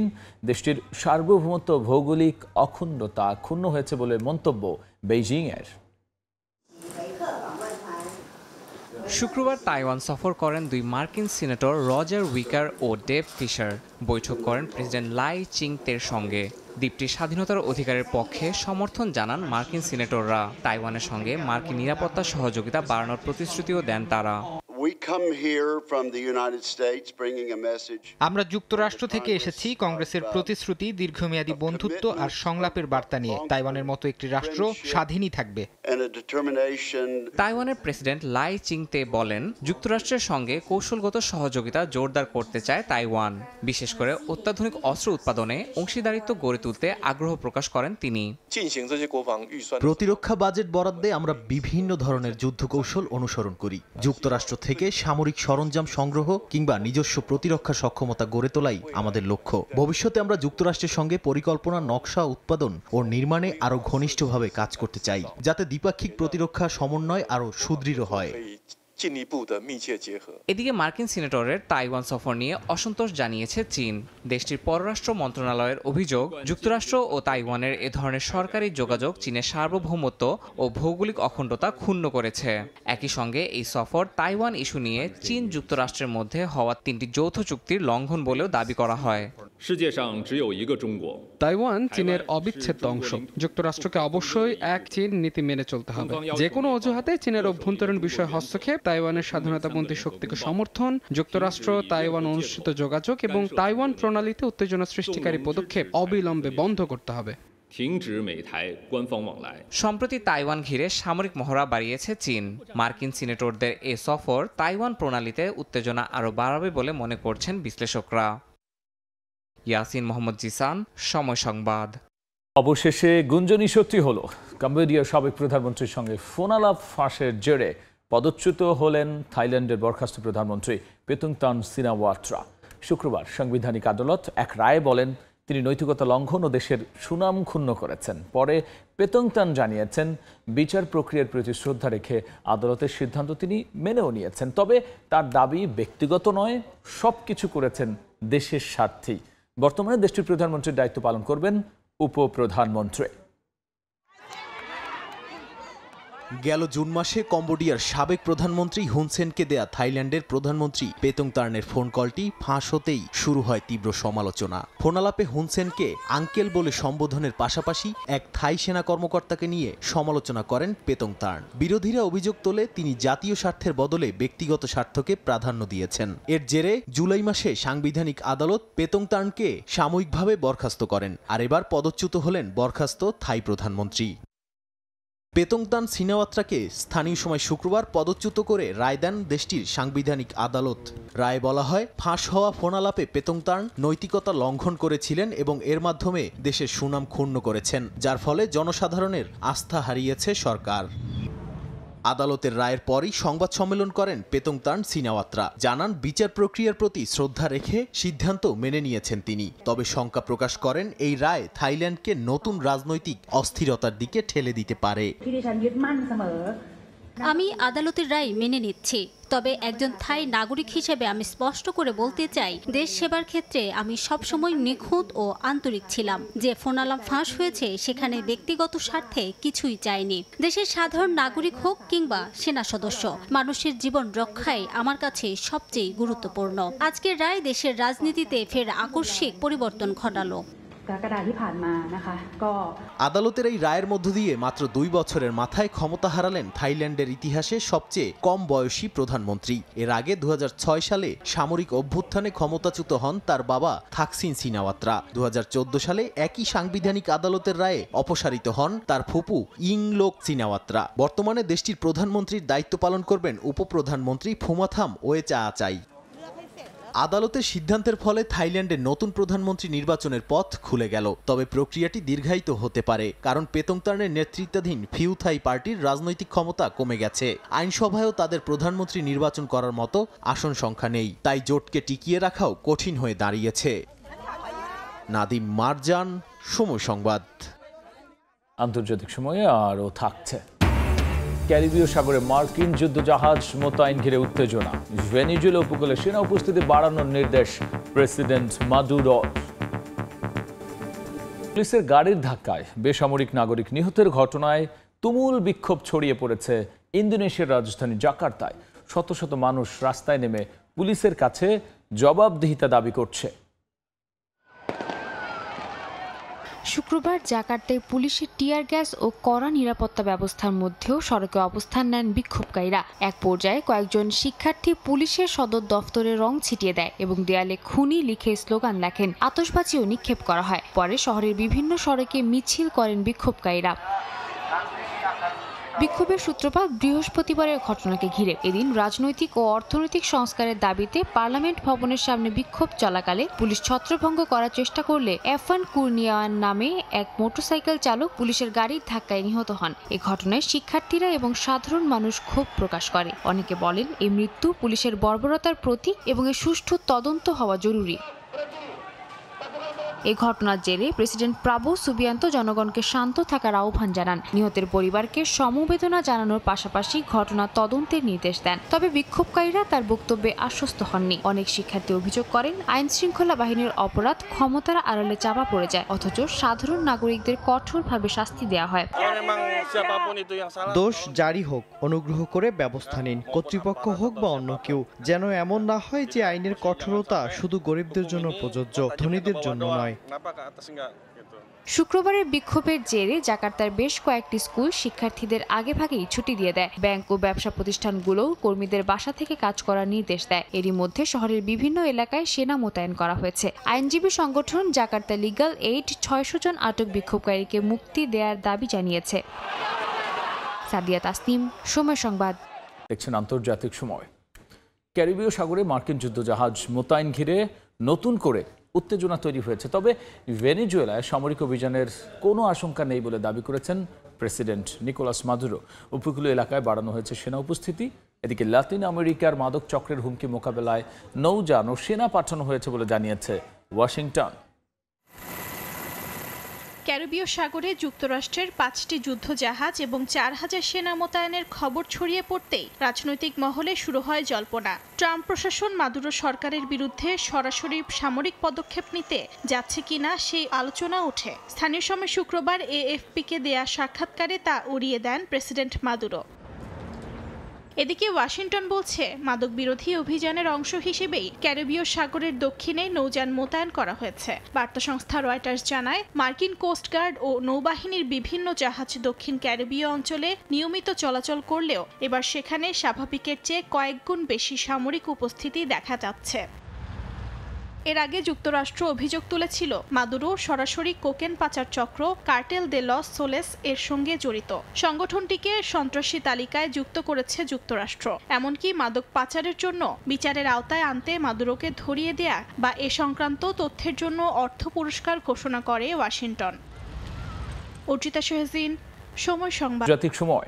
দেশটির সার্বভৌমত্ব, ভৌগোলিক অখণ্ডতা ক্ষুণ্ণ হয়েছে বলে মন্তব্য বেইজিংয়ের। শুক্রবার তাইওয়ান সফর করেন 2 মার্কিন সিনেটর রজার উইকার ও ডেভ ফিশার। বৈঠক করেন প্রেসিডেন্ট লাই চিং-তের সঙ্গে। দ্বীপটির স্বাধীনতার অধিকারের পক্ষে সমর্থন জানান মার্কিন সিনেটররা। তাইওয়ানের সঙ্গে মার্কিন নিরাপত্তা সহযোগিতা বাড়ানোর প্রতিশ্রুতিও দেন তারা। We come here from the United States bringing a message. আমরা যুক্তরাষ্ট্র থেকে এসেছি কংগ্রেসের প্রতিশ্রুতি, দীর্ঘমেয়াদী বন্ধুত্ব আর সংলাপের বার্তা নিয়ে। তাইওয়ানের মতো একটি রাষ্ট্র স্বাধীনই থাকবে। তাইওয়ানের প্রেসিডেন্ট লাই চিংতে বলেন, যুক্তরাষ্ট্রের সঙ্গে কৌশলগত সহযোগিতা জোরদার করতে চায় তাইওয়ান। বিশেষ করে অত্যাধুনিক অস্ত্র উৎপাদনে অংশীদারিত্ব গড়ে তুলতে আগ্রহ প্রকাশ করেন তিনি। প্রতিরক্ষা বাজেট বরাদ্দে আমরা বিভিন্ন ধরনের যুদ্ধ কৌশল অনুসরণ করি। যুক্তরাষ্ট্র থেকে সামরিক সরঞ্জাম সংগ্রহ কিংবা নিজস্ব প্রতিরক্ষা সক্ষমতা গড়ে তোলাই আমাদের লক্ষ্য। ভবিষ্যতে আমরা যুক্তরাষ্ট্রের সঙ্গে পরিকল্পনা, নকশা, উৎপাদন ও নির্মাণে আরও ঘনিষ্ঠভাবে কাজ করতে চাই, যাতে দ্বিপাক্ষিক প্রতিরক্ষা সমন্বয় আরও সুদৃঢ় হয়। এদিকে মার্কিন সিনেটরের তাইওয়ান সফর নিয়ে অসন্তোষ জানিয়েছে চীন। দেশটির পররাষ্ট্র মন্ত্রণালয়ের অভিযোগ, যুক্তরাষ্ট্র ও তাইওয়ানের এ ধরনের সরকারি যোগাযোগ চীনের সার্বভৌমত্ব ও ভৌগোলিক অখণ্ডতা ক্ষুণ্ণ করেছে। একই সঙ্গে এই সফর তাইওয়ান ইস্যু নিয়ে চীন যুক্তরাষ্ট্রের মধ্যে হওয়া 3টি যৌথ চুক্তির লঙ্ঘন বলেও দাবি করা হয়। তাইওয়ান চীনের অবিচ্ছেদ্য অংশ। যুক্তরাষ্ট্রকে অবশ্যই এক চীন নীতি মেনে চলতে হবে। যে কোনো অজুহাতে চীনের অভ্যন্তরীণ বিষয়ে হস্তক্ষেপ, তাইওয়ানের স্বাধীনতাপন্থী শক্তিকে সমর্থন, যুক্তরাষ্ট্র তাইওয়ান অনুষ্ঠিত যোগাযোগ এবং তাইওয়ান প্রণালীতে উত্তেজনা সৃষ্টিকারী পদক্ষেপ অবিলম্বে বন্ধ করতে হবে। সম্প্রতি তাইওয়ান ঘিরে সামরিক মহড়া বাড়িয়েছে চীন। মার্কিন সিনেটরদের এ সফর তাইওয়ান প্রণালীতে উত্তেজনা আরও বাড়াবে বলে মনে করছেন বিশ্লেষকরা। ইয়াসিন মোহাম্মদ জিসান, সময় সংবাদ। অবশেষে গুঞ্জনই সত্যি হলো। কম্বোডিয়ার সাবেক প্রধানমন্ত্রীর সঙ্গে ফোনালাপ ফাঁসের জেরে পদচ্যুত হলেন থাইল্যান্ডের বরখাস্ত প্রধানমন্ত্রী পেতুংতান সিনাওয়াত্রা। শুক্রবার সাংবিধানিক আদালত এক রায়ে বলেন তিনি নৈতিকতা লঙ্ঘন ও দেশের সুনাম ক্ষুণ্ণ করেছেন। পরে পেতুংতান জানিয়েছেন, বিচার প্রক্রিয়ার প্রতি শ্রদ্ধা রেখে আদালতের সিদ্ধান্ত তিনি মেনেও নিয়েছেন। তবে তার দাবি ব্যক্তিগত নয়, সবকিছু করেছেন দেশের স্বার্থেই। বর্তমানে দেশটির প্রধানমন্ত্রীর দায়িত্ব পালন করবেন উপপ্রধানমন্ত্রী। গেল জুন মাসে কম্বোডিয়ার সাবেক প্রধানমন্ত্রী হুন সেনকে দেয়া থাইল্যান্ডের প্রধানমন্ত্রী পেতুংতার্নের ফোন কলটি ফাঁস হতেই শুরু হয় তীব্র সমালোচনা। ফোনালাপে হুন সেনকে আঙ্কেল বলে সম্বোধনের পাশাপাশি এক থাই সেনা কর্মকর্তাকে নিয়ে সমালোচনা করেন পেতুংতার্ন। বিরোধীরা অভিযোগ তোলে তিনি জাতীয় স্বার্থের বদলে ব্যক্তিগত স্বার্থকে প্রাধান্য দিয়েছেন। এর জেরে জুলাই মাসে সাংবিধানিক আদালত পেতুংতার্নকে সাময়িকভাবে বরখাস্ত করেন। আর এবার পদচ্যুত হলেন বরখাস্ত থাই প্রধানমন্ত্রী। পেতুংতান সিনাওয়াত্রাকে স্থানীয় সময় শুক্রবার পদচ্যুত করে রায় দেন দেশটির সাংবিধানিক আদালত। রায়ে বলা হয়, ফাঁস হওয়া ফোনালাপে পেতুংতান নৈতিকতা লঙ্ঘন করেছিলেন এবং এর মাধ্যমে দেশের সুনাম ক্ষুণ্ণ করেছেন, যার ফলে জনসাধারণের আস্থা হারিয়েছে সরকার। আদালতের রায়ের পরই সংবাদ সম্মেলন করেন পেতুংতান সিনাওয়াত্রা। জানান, বিচার প্রক্রিয়ার প্রতি শ্রদ্ধা রেখে সিদ্ধান্ত মেনে নিয়েছেন তিনি। তবে শঙ্কা প্রকাশ করেন এই রায় থাইল্যান্ডকে নতুন রাজনৈতিক অস্থিরতার দিকে ঠেলে দিতে পারে। আমি আদালতের রায় মেনে নিচ্ছি, তবে একজন থাই নাগরিক হিসেবে আমি স্পষ্ট করে বলতে চাই, দেশ সেবার ক্ষেত্রে আমি সবসময় নিখুঁত ও আন্তরিক ছিলাম। যে ফোনালাপ ফাঁস হয়েছে সেখানে ব্যক্তিগত স্বার্থে কিছুই চাইনি। দেশের সাধারণ নাগরিক হোক কিংবা সেনা সদস্য, মানুষের জীবন রক্ষাই আমার কাছে সবচেয়ে গুরুত্বপূর্ণ। আজকের রায় দেশের রাজনীতিতে ফের আকস্মিক পরিবর্তন ঘটালো। আদালতের এই রায়ের মধ্য দিয়ে মাত্র 2 বছরের মাথায় ক্ষমতা হারালেন থাইল্যান্ডের ইতিহাসে সবচেয়ে কম বয়সী প্রধানমন্ত্রী। এর আগে 2006 সালে সামরিক অভ্যুত্থানে ক্ষমতাচ্যুত হন তার বাবা থাকসিন সিনাওয়াত্রা। 2014 সালে একই সাংবিধানিক আদালতের রায়ে অপসারিত হন তার ফুপু ইংলোক সিনাওয়াত্রা। বর্তমানে দেশটির প্রধানমন্ত্রীর দায়িত্ব পালন করবেন উপপ্রধানমন্ত্রী ফুমাথাম ওয়েচাআচাই। আদালতের সিদ্ধান্তের ফলে থাইল্যান্ডের নতুন প্রধানমন্ত্রী নির্বাচনের পথ খুলে গেল। তবে প্রক্রিয়াটি দীর্ঘায়িত হতে পারে, কারণ পেতুংতার্নের নেতৃত্বাধীন ফিউ থাই পার্টির রাজনৈতিক ক্ষমতা কমে গেছে। আইনসভায়ও তাদের প্রধানমন্ত্রী নির্বাচন করার মতো আসন সংখ্যা নেই। তাই জোটকে টিকিয়ে রাখাও কঠিন হয়ে দাঁড়িয়েছে। নাদিম মারজান, সময় সংবাদ। আন্তর্জাতিক সময়ে আরও থাকছে। ক্যারিবীয় সাগরে মার্কিন যুদ্ধজাহাজ মোতায়েন ঘিরে উত্তেজনা। ভেনেজুয়েলা উপকূলে সেনা উপস্থিতি বাড়ানোর নির্দেশ প্রেসিডেন্ট মাদুরোর। পুলিশের গাড়ির ধাক্কায় বেসামরিক নাগরিক নিহতের ঘটনায় তুমুল বিক্ষোভ ছড়িয়ে পড়েছে ইন্দোনেশিয়ার রাজধানী জাকার্তায়। শত শত মানুষ রাস্তায় নেমে পুলিশের কাছে জবাবদিহিতা দাবি করছে। শুক্রবার জাকার্তায় পুলিশের টিয়ার গ্যাস ও কড়া নিরাপত্তা ব্যবস্থার মধ্যেও সড়কে অবস্থান নেন বিক্ষোভকারীরা। এক পর্যায়ে কয়েকজন শিক্ষার্থী পুলিশের সদর দফতরে রং ছিটিয়ে দেয় এবং দেয়ালে খুনি লিখে স্লোগান লেখেন। আতশবাজিও নিক্ষেপ করা হয়। পরে শহরের বিভিন্ন সড়কে মিছিল করেন বিক্ষোভকারীরা। বিক্ষোভের সূত্রপাত বৃহস্পতিবারের ঘটনাকে ঘিরে। এদিন রাজনৈতিক ও অর্থনৈতিক সংস্কারের দাবিতে পার্লামেন্ট ভবনের সামনে বিক্ষোভ চলাকালে পুলিশ ছত্রভঙ্গ করার চেষ্টা করলে এফান কুর্নিয়ান নামে এক মোটরসাইকেল চালক পুলিশের গাড়ির ধাক্কায় নিহত হন। এ ঘটনায় শিক্ষার্থীরা এবং সাধারণ মানুষ ক্ষোভ প্রকাশ করে। অনেকে বলেন এই মৃত্যু পুলিশের বর্বরতার প্রতীক এবং এর সুষ্ঠু তদন্ত হওয়া জরুরি। এই ঘটনার জেরে প্রেসিডেন্ট প্রাবো সুবিয়ান্ত জনগণকে শান্ত থাকার আহ্বান জানান। নিহতের পরিবারকে সমবেদনা জানানোর পাশাপাশি ঘটনা তদন্তের নির্দেশ দেন। তবে বিক্ষোভকারীরা তার বক্তব্যে আশ্বস্ত হননি। অনেক শিক্ষার্থী অভিযোগ করেন আইন শৃঙ্খলা বাহিনীর অপরাধ ক্ষমতার আড়ালে চাপা পড়ে যায়, অথচ সাধারণ নাগরিকদের কঠোরভাবে শাস্তি দেওয়া হয়। দোষ জারি হোক, অনুগ্রহ করে ব্যবস্থা নিন, কর্তৃপক্ষ হোক বা অন্য কেউ, যেন এমন না হয় যে আইনের কঠোরতা শুধু গরিবদের জন্য প্রযোজ্য, ধনীদের জন্য নয়। শুক্রবারের বিক্ষোভের জেরে জাকার্তার বেশ কয়েকটি স্কুল শিক্ষার্থীদের আগেভাগেই ছুটি দিয়ে দেয়। ব্যাংক ও ব্যবসা প্রতিষ্ঠানগুলোও কর্মীদের বাসা থেকে কাজ করার নির্দেশ দেয়। এরই মধ্যে শহরের বিভিন্ন এলাকায় সেনা মোতায়েন করা হয়েছে। আইনজীবী সংগঠন জাকার্তা লিগ্যাল এইড 600 জন আটক বিক্ষোভকারীকে মুক্তি দেওয়ার দাবি জানিয়েছে। সাদিয়া তাসনিম, সময় সংবাদ। দেখছেন আন্তর্জাতিক সময়। ক্যারিবীয় সাগরে মার্কিন যুদ্ধজাহাজ মোতায়েন ঘিরে নতুন করে উত্তেজনা তৈরি হয়েছে। তবে ভেনেজুয়েলায় সামরিক অভিযানের কোনো আশঙ্কা নেই বলে দাবি করেছেন প্রেসিডেন্ট নিকোলাস মাদুরো। উপকূলীয় এলাকায় বাড়ানো হয়েছে সেনা উপস্থিতি। এদিকে লাতিন আমেরিকার মাদক চক্রের হুমকি মোকাবেলায় নৌযান ও সেনা পাঠানো হয়েছে বলে জানিয়েছে ওয়াশিংটন। ক্যারিবীয় সাগরে যুক্তরাষ্ট্রের 5টি যুদ্ধজাহাজ এবং 4000 সেনা মোতায়েনের খবর ছড়িয়ে পড়তেই রাজনৈতিক মহলে শুরু হয় জল্পনা। ট্রাম্প প্রশাসন মাদুরো সরকারের বিরুদ্ধে সরাসরি সামরিক পদক্ষেপ নিতে যাচ্ছে কিনা সেই আলোচনা ওঠে। স্থানীয় সময় শুক্রবার এএফপিকে দেয়া সাক্ষাৎকারে তা উড়িয়ে দেন প্রেসিডেন্ট মাদুরো। এদিকে ওয়াশিংটন বলছে মাদক বিরোধী অভিযানের অংশ হিসেবেই ক্যারিবীয় সাগরের দক্ষিণে নৌযান মোতায়েন করা হয়েছে। বার্তা সংস্থা রয়টার্স জানায় মার্কিন কোস্টগার্ড ও নৌবাহিনীর বিভিন্ন জাহাজ দক্ষিণ ক্যারিবীয় অঞ্চলে নিয়মিত চলাচল করলেও এবার সেখানে স্বাভাবিকের চেয়ে কয়েক গুণ বেশি সামরিক উপস্থিতি দেখা যাচ্ছে। এর আগে যুক্তরাষ্ট্র অভিযোগ তুলেছিল মাদুরো সরাসরি কোকেন পাচার চক্র কার্টেল দে লস সোলেস এর সঙ্গে জড়িত। সংগঠনটিকে সন্ত্রাসী তালিকায় যুক্ত করেছে যুক্তরাষ্ট্র। এমনকি মাদক পাচারের জন্য বিচারের আওতায় আনতে মাদুরোকে ধরিয়ে দেয়া বা এ সংক্রান্ত তথ্যের জন্য অর্থ পুরস্কার ঘোষণা করে ওয়াশিংটন। অর্জিতা শেহজিন, সময় সংবাদ। জাতিক সময়।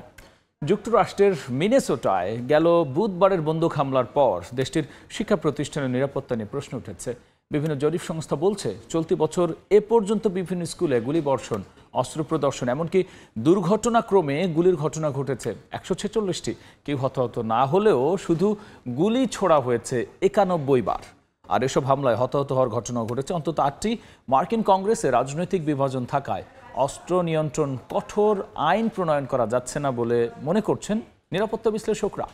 যুক্তরাষ্ট্রের মিনেসোটায় গেল বুধবারের বন্দুক হামলার পর দেশটির শিক্ষা প্রতিষ্ঠানের নিরাপত্তা নিয়ে প্রশ্ন উঠেছে। বিভিন্ন জরিপ সংস্থা বলছে চলতি বছর এ পর্যন্ত বিভিন্ন স্কুলে গুলিবর্ষণ, অস্ত্র প্রদর্শন, এমনকি দুর্ঘটনাক্রমে গুলির ঘটনা ঘটেছে 146টি। কেউ হতাহত না হলেও শুধু গুলি ছোড়া হয়েছে 91 বার। আর এসব হামলায় হতাহত হওয়ার ঘটনা ঘটেছে অন্তত 8টি। মার্কিন কংগ্রেসে রাজনৈতিক বিভাজন থাকায় অস্ত্র নিয়ন্ত্রণ কঠোর আইন প্রণয়ন করা যাচ্ছে না বলে মনে করছেন নিরাপত্তা বিশ্লেষকরা।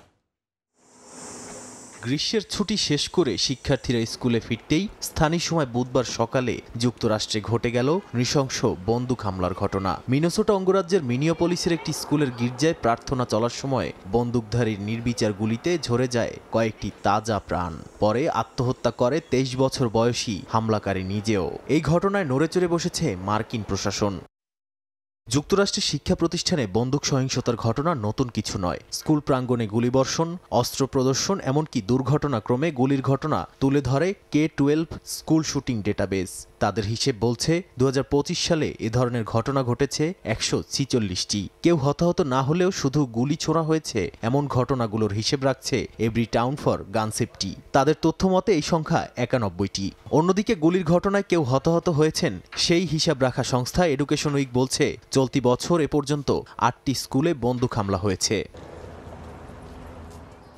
গ্রীষ্মের ছুটি শেষ করে শিক্ষার্থীরা স্কুলে ফিরতেই স্থানীয় সময় বুধবার সকালে যুক্তরাষ্ট্রে ঘটে গেল নৃশংস বন্দুক হামলার ঘটনা। মিনেসোটা অঙ্গরাজ্যের মিনিয়াপলিসের একটি স্কুলের গির্জায় প্রার্থনা চলার সময় বন্দুকধারীর নির্বিচার গুলিতে ঝরে যায় কয়েকটি তাজা প্রাণ। পরে আত্মহত্যা করে 23 বছর বয়সী হামলাকারী নিজেও। এই ঘটনায় নড়েচড়ে বসেছে মার্কিন প্রশাসন। যুক্তরাষ্ট্রের শিক্ষা প্রতিষ্ঠানে বন্দুক সহিংসতার ঘটনা নতুন কিছু নয়। স্কুল প্রাঙ্গণে গুলিবর্ষণ, অস্ত্র প্রদর্শন, এমনকি দুর্ঘটনাক্রমে গুলির ঘটনা তুলে ধরে K-12 স্কুল শুটিং ডেটাবেস। তাদের হিসেব বলছে 2025 সালে এ ধরনের ঘটনা ঘটেছে 146টি। কেউ হতাহত না হলেও শুধু গুলি ছোড়া হয়েছে এমন ঘটনাগুলোর হিসেব রাখছে এভরি টাউন ফর গান সেফটি। তাদের তথ্য মতে এই সংখ্যা 91টি। অন্যদিকে গুলির ঘটনায় কেউ হতাহত হয়েছেন সেই হিসাব রাখা সংস্থা এডুকেশন উইক বলছে চলতি বছর এ পর্যন্ত 8টি স্কুলে বন্দুক হামলা হয়েছে।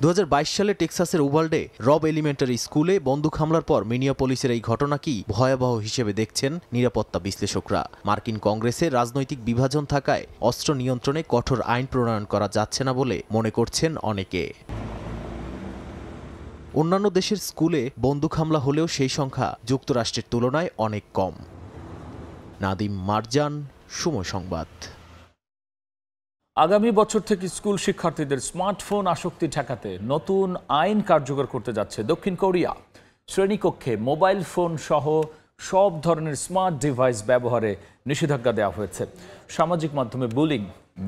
2022 সালে টেক্সাসের উভালডে রব এলিমেন্টারি স্কুলে বন্দুক হামলার পর মিনিয়াপলিসের এই ঘটনাকেই ভয়াবহ হিসেবে দেখছেন নিরাপত্তা বিশ্লেষকরা। মার্কিন কংগ্রেসে রাজনৈতিক বিভাজন থাকায় অস্ত্র নিয়ন্ত্রণে কঠোর আইন প্রণয়ন করা যাচ্ছে না বলে মনে করছেন অনেকে। অন্যান্য দেশের স্কুলে বন্দুক হামলা হলেও সেই সংখ্যা যুক্তরাষ্ট্রের তুলনায় অনেক কম। নাদিম মারজান, সময় সংবাদ। আগামী বছর থেকে স্কুল শিক্ষার্থীদের স্মার্টফোন আসক্তি ঠেকাতে নতুন আইন কার্যকর করতে যাচ্ছে দক্ষিণ কোরিয়া। শ্রেণীকক্ষে মোবাইল ফোন সহ সব ধরনের স্মার্ট ডিভাইস ব্যবহারে নিষেধাজ্ঞা দেওয়া হয়েছে। সামাজিক মাধ্যমে বুলিং,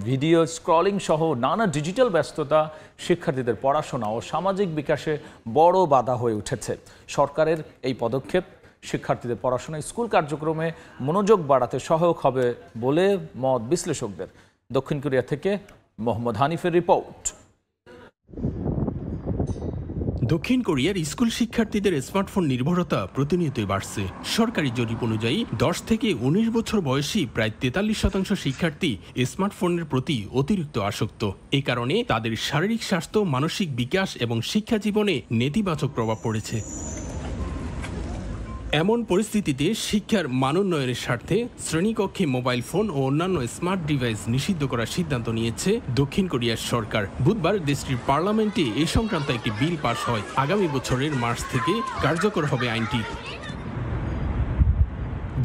ভিডিও স্ক্রলিং সহ নানা ডিজিটাল ব্যস্ততা শিক্ষার্থীদের পড়াশোনা ও সামাজিক বিকাশে বড় বাধা হয়ে উঠেছে। সরকারের এই পদক্ষেপ শিক্ষার্থীদের পড়াশোনা স্কুল কার্যক্রমে মনোযোগ বাড়াতে সহায়ক হবে বলে মত বিশ্লেষকদের। দক্ষিণ কোরিয়া থেকে মোহাম্মদ হানিফের রিপোর্ট। দক্ষিণ কোরিয়ার স্কুল শিক্ষার্থীদের স্মার্টফোন নির্ভরতা প্রতিনিয়তই বাড়ছে। সরকারি জরিপ অনুযায়ী 10 থেকে 19 বছর বয়সী প্রায় 43% শিক্ষার্থী স্মার্টফোনের প্রতি অতিরিক্ত আসক্ত। এই কারণে তাদের শারীরিক স্বাস্থ্য, মানসিক বিকাশ এবং শিক্ষা জীবনে নেতিবাচক প্রভাব পড়েছে। এমন পরিস্থিতিতে শিক্ষার মানোন্নয়নের স্বার্থে শ্রেণীকক্ষে মোবাইল ফোন ও অন্যান্য স্মার্ট ডিভাইস নিষিদ্ধ করার সিদ্ধান্ত নিয়েছে দক্ষিণ কোরিয়ার সরকার। বুধবার দেশটির পার্লামেন্টে এ সংক্রান্ত একটি বিল পাস হয়। আগামী বছরের মার্চ থেকে কার্যকর হবে আইনটি।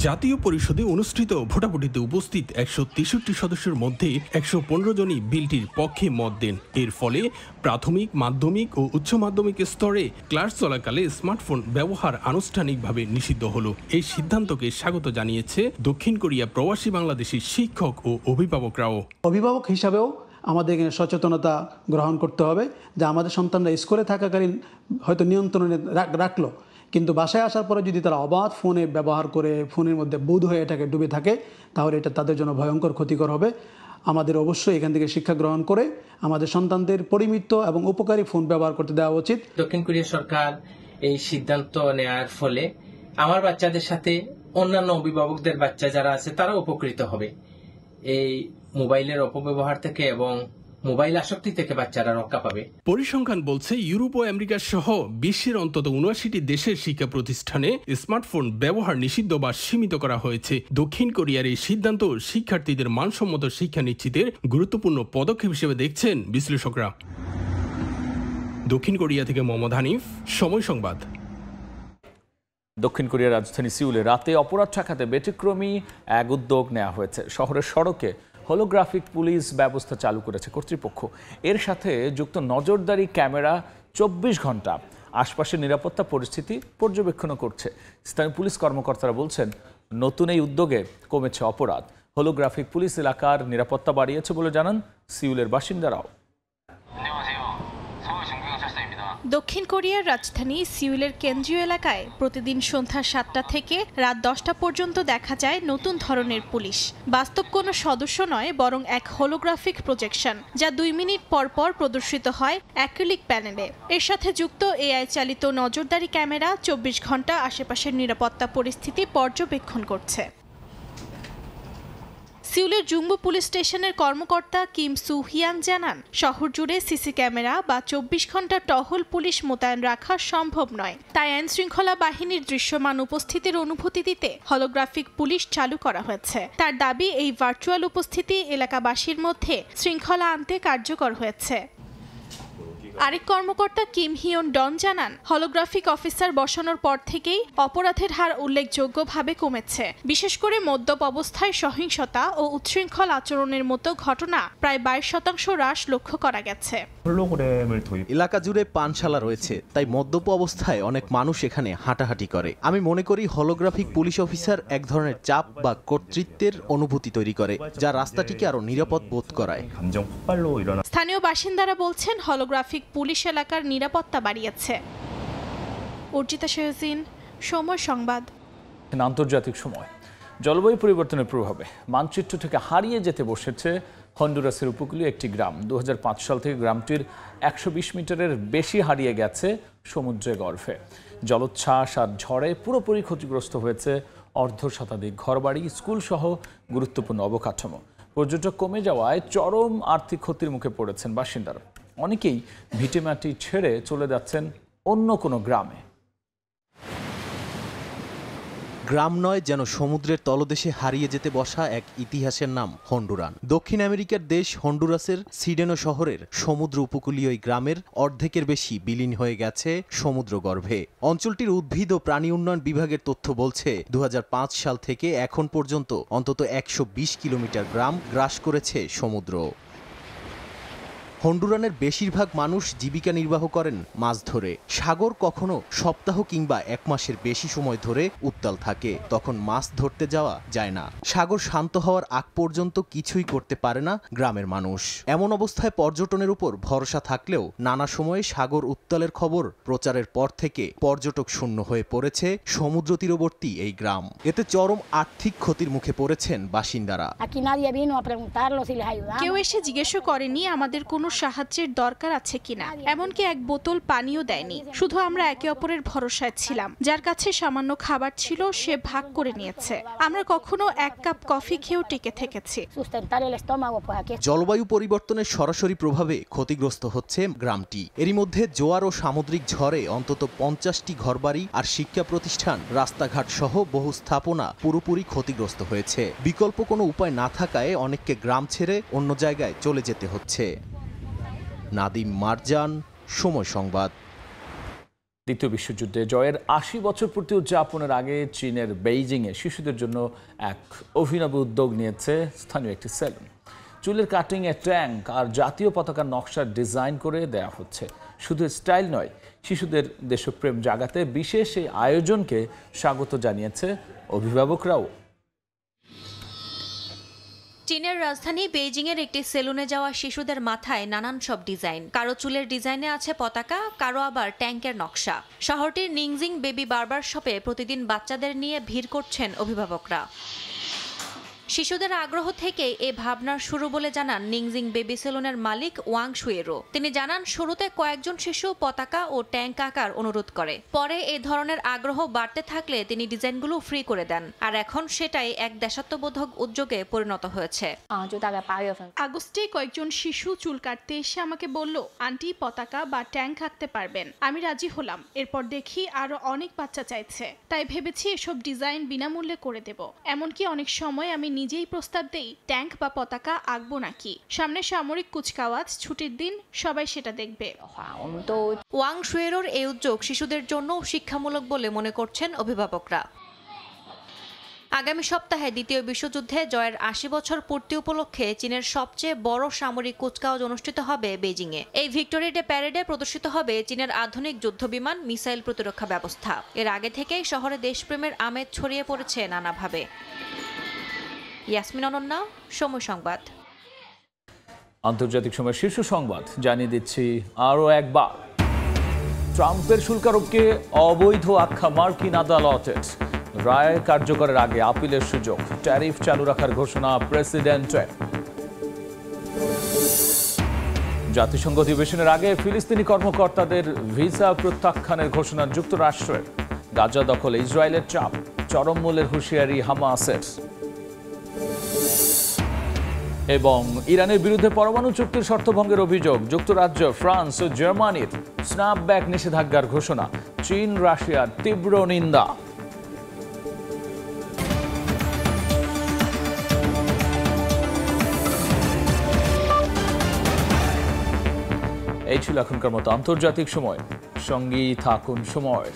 জাতীয় পরিষদে অনুষ্ঠিত ভোটাভুটিতে উপস্থিত 163 সদস্যের মধ্যে 115 জনই বিলটির পক্ষে মত দেন। এর ফলে প্রাথমিক, মাধ্যমিক ও উচ্চ মাধ্যমিক স্তরে ক্লাস চলাকালে স্মার্টফোন ব্যবহার আনুষ্ঠানিকভাবে নিষিদ্ধ হলো। এই সিদ্ধান্তকে স্বাগত জানিয়েছে দক্ষিণ কোরিয়া প্রবাসী বাংলাদেশি শিক্ষক ও অভিভাবকরাও। অভিভাবক হিসাবেও আমাদের সচেতনতা গ্রহণ করতে হবে যে আমাদের সন্তানরা স্কুলে থাকাকালীন হয়তো নিয়ন্ত্রণে রাখলো, কিন্তু বাসায় আসার পরে যদি তারা অবাধ ফোনে ব্যবহার করে ফোনের মধ্যে বোধ হয়ে এটাকে ডুবে থাকে, তাহলে এটা তাদের জন্য ভয়ঙ্কর ক্ষতিকর হবে। আমাদের অবশ্যই এখান থেকে শিক্ষা গ্রহণ করে আমাদের সন্তানদের পরিমিত এবং উপকারী ফোন ব্যবহার করতে দেওয়া উচিত। দক্ষিণ কোরিয়া সরকার এই সিদ্ধান্ত নেওয়ার ফলে আমার বাচ্চাদের সাথে অন্যান্য অভিভাবকদের বাচ্চা যারা আছে তারা উপকৃত হবে। এই মোবাইলের অপব্যবহার থেকে এবং মোবাইল আসক্তি থেকে বাচ্চারা রক্ষা পাবে। পরিসংখ্যান বলছে ইউরোপ ও আমেরিকা সহ বিশ্বের অন্তত 79টি দেশের শিক্ষা প্রতিষ্ঠানে স্মার্টফোন ব্যবহার নিষিদ্ধ বা সীমিত করা হয়েছে। দক্ষিণ কোরিয়ার এই সিদ্ধান্ত শিক্ষার্থীদের মানসম্মত শিক্ষা নিশ্চিতের গুরুত্বপূর্ণ পদক্ষেপ হিসেবে দেখছেন বিশ্লেষকরা। দক্ষিণ কোরিয়া থেকে মোহাম্মদ হানিফ, সময় সংবাদ। দক্ষিণ কোরিয়ার রাজধানী সিউলে রাতে অপরাধ ঠেকাতে ব্যতিক্রমী এক উদ্যোগ নেওয়া হয়েছে। শহরের সড়কে হোলোগ্রাফিক পুলিশ ব্যবস্থা চালু করেছে কর্তৃপক্ষ। এর সাথে যুক্ত নজরদারি ক্যামেরা 24 ঘন্টা আশপাশের নিরাপত্তা পরিস্থিতি পর্যবেক্ষণ করছে। স্থানীয় পুলিশ কর্মকর্তারা বলছেন, নতুন এই উদ্যোগে কমেছে অপরাধ। হোলোগ্রাফিক পুলিশ এলাকার নিরাপত্তা বাড়িয়েছে বলে জানান সিউলের বাসিন্দারাও। দক্ষিণ কোরিয়ার রাজধানী সিউলের কেন্দ্রীয় এলাকায় প্রতিদিন সন্ধ্যা 7টা থেকে রাত 10টা পর্যন্ত দেখা যায় নতুন ধরনের পুলিশ। বাস্তব কোনো সদস্য নয়, বরং এক হোলোগ্রাফিক প্রজেকশন, যা 2 মিনিট পর পর প্রদর্শিত হয় অ্যাক্রিলিক প্যানেলে। এর সাথে যুক্ত এআই চালিত নজরদারি ক্যামেরা 24 ঘন্টা আশেপাশের নিরাপত্তা পরিস্থিতি পর্যবেক্ষণ করছে। সিউলের জুংবো পুলিশ স্টেশনের কর্মকর্তা কিম সু হিয়ান জানান, শহর জুড়ে সিসি ক্যামেরা বা 24 ঘন্টা টহল পুলিশ মোতায়েন রাখা সম্ভব নয়। তাই আইন শৃঙ্খলা বাহিনীর দৃশ্যমান উপস্থিতির অনুভূতি দিতে হলোগ্রাফিক পুলিশ চালু করা হয়েছে। তার দাবি, এই ভার্চুয়াল উপস্থিতি এলাকাবাসীর মধ্যে শৃঙ্খলা আনতে কার্যকর হয়েছে। আরেক কর্মকর্তা কিম হিয়ন ডন জানান, হলোগ্রাফিক অফিসার বসানোর পর থেকেই অপরাধের হার উল্লেখযোগ্যভাবে কমেছে। বিশেষ করে মদ্যপ অবস্থায় সহিংসতা ও উচ্ছৃঙ্খল আচরণের মতো ঘটনা প্রায় 22% হ্রাস লক্ষ্য করা গেছে। এলাকা জুড়ে পানশালা রয়েছে, তাই মদ্যপ অবস্থায় অনেক মানুষ এখানে হাঁটাহাঁটি করে। আমি মনে করি হলোগ্রাফিক পুলিশ অফিসার এক ধরনের চাপ বা কর্তৃত্বের অনুভূতি তৈরি করে, যা রাস্তাটিকে আরো নিরাপদ বোধ করায়। স্থানীয় বাসিন্দারা বলছেন, হলোগ্রাফিক পুলিশ এলাকার নিরাপত্তা বাড়িয়েছে। অর্জিতা শেহজিন, সময় সংবাদ। আন্তর্জাতিক সময়। জলবায়ু পরিবর্তনের প্রভাবে মানচিত্র থেকে হারিয়ে যেতে বসেছে হন্ডুরাসের উপকূলীয় একটি গ্রাম। 2005 সাল থেকে গ্রামটির 120 মিটারের বেশি হারিয়ে গেছে সমুদ্রে গর্ভে। জলোচ্ছ্বাস আর ঝড়ে পুরোপুরি ক্ষতিগ্রস্ত হয়েছে অর্ধশতাধিক ঘরবাড়ি, স্কুল সহ গুরুত্বপূর্ণ অবকাঠামো। পর্যটক কমে যাওয়ায় চরম আর্থিক ক্ষতির মুখে পড়েছেন বাসিন্দারা। অনেকেই ভিটেমাটি ছেড়ে চলে যাচ্ছেন অন্য কোনো গ্রামে। গ্রাম নয়, যেন সমুদ্রের তলদেশে হারিয়ে যেতে বসা এক ইতিহাসের নাম হন্ডুরান। দক্ষিণ আমেরিকার দেশ হন্ডুরাসের সিডেনো শহরের সমুদ্র উপকূলীয় এই গ্রামের অর্ধেকের বেশি বিলীন হয়ে গেছে সমুদ্রগর্ভে। অঞ্চলটির উদ্ভিদ ও প্রাণী উন্নয়ন বিভাগের তথ্য বলছে 2005 সাল থেকে এখন পর্যন্ত অন্তত 120 কিলোমিটার গ্রাম গ্রাস করেছে সমুদ্র। হন্ডুরানের বেশিরভাগ মানুষ জীবিকা নির্বাহ করেন মাছ ধরে। সাগর কখনো সপ্তাহ কিংবা 1 মাসের বেশি সময় ধরে উত্তাল থাকে, তখন মাছ ধরতে যাওয়া যায় না। সাগর শান্ত হওয়ার আগ পর্যন্ত কিছুই করতে পারে না গ্রামের মানুষ। এমন অবস্থায় পর্যটনের উপর ভরসা থাকলেও নানা সময়ে সাগর উত্তালের খবর প্রচারের পর থেকে পর্যটক শূন্য হয়ে পড়েছে সমুদ্র তীরবর্তী এই গ্রাম। এতে চরম আর্থিক ক্ষতির মুখে পড়েছেন বাসিন্দারা। কেউ এসে জিজ্ঞেসও করেনি আমাদের কোনো সাহায্যের দরকার আছে কিনা, এমনকি এক বোতল পানিও দেয়নি। শুধু আমরা একে অপরের ভরসায় ছিলাম। যার কাছে সামান্য খাবার ছিল সে ভাগ করে নিয়েছে। আমরা কখনো 1 কাপ কফি খেয়েও টিকে থেকেছি। জলবায়ু পরিবর্তনের সরাসরি প্রভাবে ক্ষতিগ্রস্ত হচ্ছে গ্রামটি। এরই মধ্যে জোয়ার ও সামুদ্রিক ঝড়ে অন্তত 50টি ঘরবাড়ি আর শিক্ষা প্রতিষ্ঠান, রাস্তাঘাট সহ বহু স্থাপনা পুরোপুরি ক্ষতিগ্রস্ত হয়েছে। বিকল্প কোনো উপায় না থাকায় অনেককে গ্রাম ছেড়ে অন্য জায়গায় চলে যেতে হচ্ছে। নাদিম মারজান, সময় সংবাদ। দ্বিতীয় বিশ্বযুদ্ধে জয়ের 80 বছর পূর্তি উদযাপনের আগে চীনের বেইজিংয়ে শিশুদের জন্য এক অভিনব উদ্যোগ নিয়েছে স্থানীয় একটি সেলুন। চুলের কাটিংয়ে ট্যাঙ্ক আর জাতীয় পতাকার নকশার ডিজাইন করে দেয়া হচ্ছে। শুধু স্টাইল নয়, শিশুদের দেশপ্রেম জাগাতে বিশেষ এই আয়োজনকে স্বাগত জানিয়েছে অভিভাবকরাও। চীনের রাজধানী বেইজিংয়ের একটি সেলুনে যাওয়া শিশুদের মাথায় নানান সব ডিজাইন। কারো চুলের ডিজাইনে আছে পতাকা, কারো আবার ট্যাঙ্কের নকশা। শহরটির নিংজিং বেবি বার্বার শপে প্রতিদিন বাচ্চাদের নিয়ে ভিড় করছেন অভিভাবকরা। শিশুদের আগ্রহ থেকে এ ভাবনার শুরু বলে জানান নিংজিং বেবি সেলুনের মালিক ওয়াং শুয়েরো। তিনি জানান শুরুতে কয়েকজন শিশু পতাকা ও ট্যাঙ্ক আঁকার অনুরোধ করে। পরে এই ধরনের আগ্রহ বাড়তে থাকলে তিনি ডিজাইনগুলো ফ্রি করে দেন। আর এখন সেটাই এক দেশাত্মবোধক উদ্যোগে পরিণত হয়েছে। আগস্টে কয়েকজন শিশু চুল কাটতে এসে আমাকে বলল, আন্টি পতাকা বা ট্যাঙ্ক আঁকতে পারবেন? আমি রাজি হলাম। এরপর দেখি আরো অনেক বাচ্চা চাইছে, তাই ভেবেছি এসব ডিজাইন বিনামূল্যে করে দেব। এমনকি অনেক সময় আমি নিজেই প্রস্তাব দেই ট্যাঙ্ক বা পতাকা আঁকবো নাকি। সামনে সামরিক কুচকাওয়াজ, ছুটির দিন, সবাই সেটা দেখবে। ওয়াং শুয়েরোর এই উদ্যোগ শিশুদের জন্য শিক্ষামূলক বলে মনে করছেন অভিভাবকরা। আগামী সপ্তাহে দ্বিতীয় বিশ্বযুদ্ধে জয়ের 80 বছর পূর্তি উপলক্ষে চীনের সবচেয়ে বড় সামরিক কুচকাওয়াজ অনুষ্ঠিত হবে বেইজিংয়ে। এই ভিক্টোরি ডে প্যারেডে প্রদর্শিত হবে চীনের আধুনিক যুদ্ধবিমান, মিসাইল প্রতিরক্ষা ব্যবস্থা। এর আগে থেকেই শহরে দেশপ্রেমের আমেজ ছড়িয়ে পড়েছে নানাভাবে। ইয়াসমিন অনন্যা, সময় সংবাদ। আন্তর্জাতিক সময় শীর্ষ সংবাদ জানিয়ে দিচ্ছি আরও একবার। ট্রাম্পের শুল্ক আরোপকে অবৈধ আখ্যা মার্কিন আদালতের। রায় কার্যকরের আগে আপিলের সুযোগ। ট্যারিফ চালু রাখার ঘোষণা প্রেসিডেন্টের। জাতিসংঘ অধিবেশনের আগে ফিলিস্তিনি কর্মকর্তাদের ভিসা প্রত্যাখ্যানের ঘোষণা যুক্তরাষ্ট্রের। গাজা দখলে ইসরায়েলের চাপ, চরম মূল্যের হুঁশিয়ারি হামাসের। এবং ইরানের বিরুদ্ধে পরমাণু চুক্তির শর্তভঙ্গের অভিযোগ। যুক্তরাজ্য, ফ্রান্স ও জার্মানির স্ন্যাপব্যাক নিষেধাজ্ঞার ঘোষণা। চীন রাশিয়ার তীব্র নিন্দা। এই ছিল এখনকার মতো আন্তর্জাতিক সময়। সঙ্গী থাকুন সময়।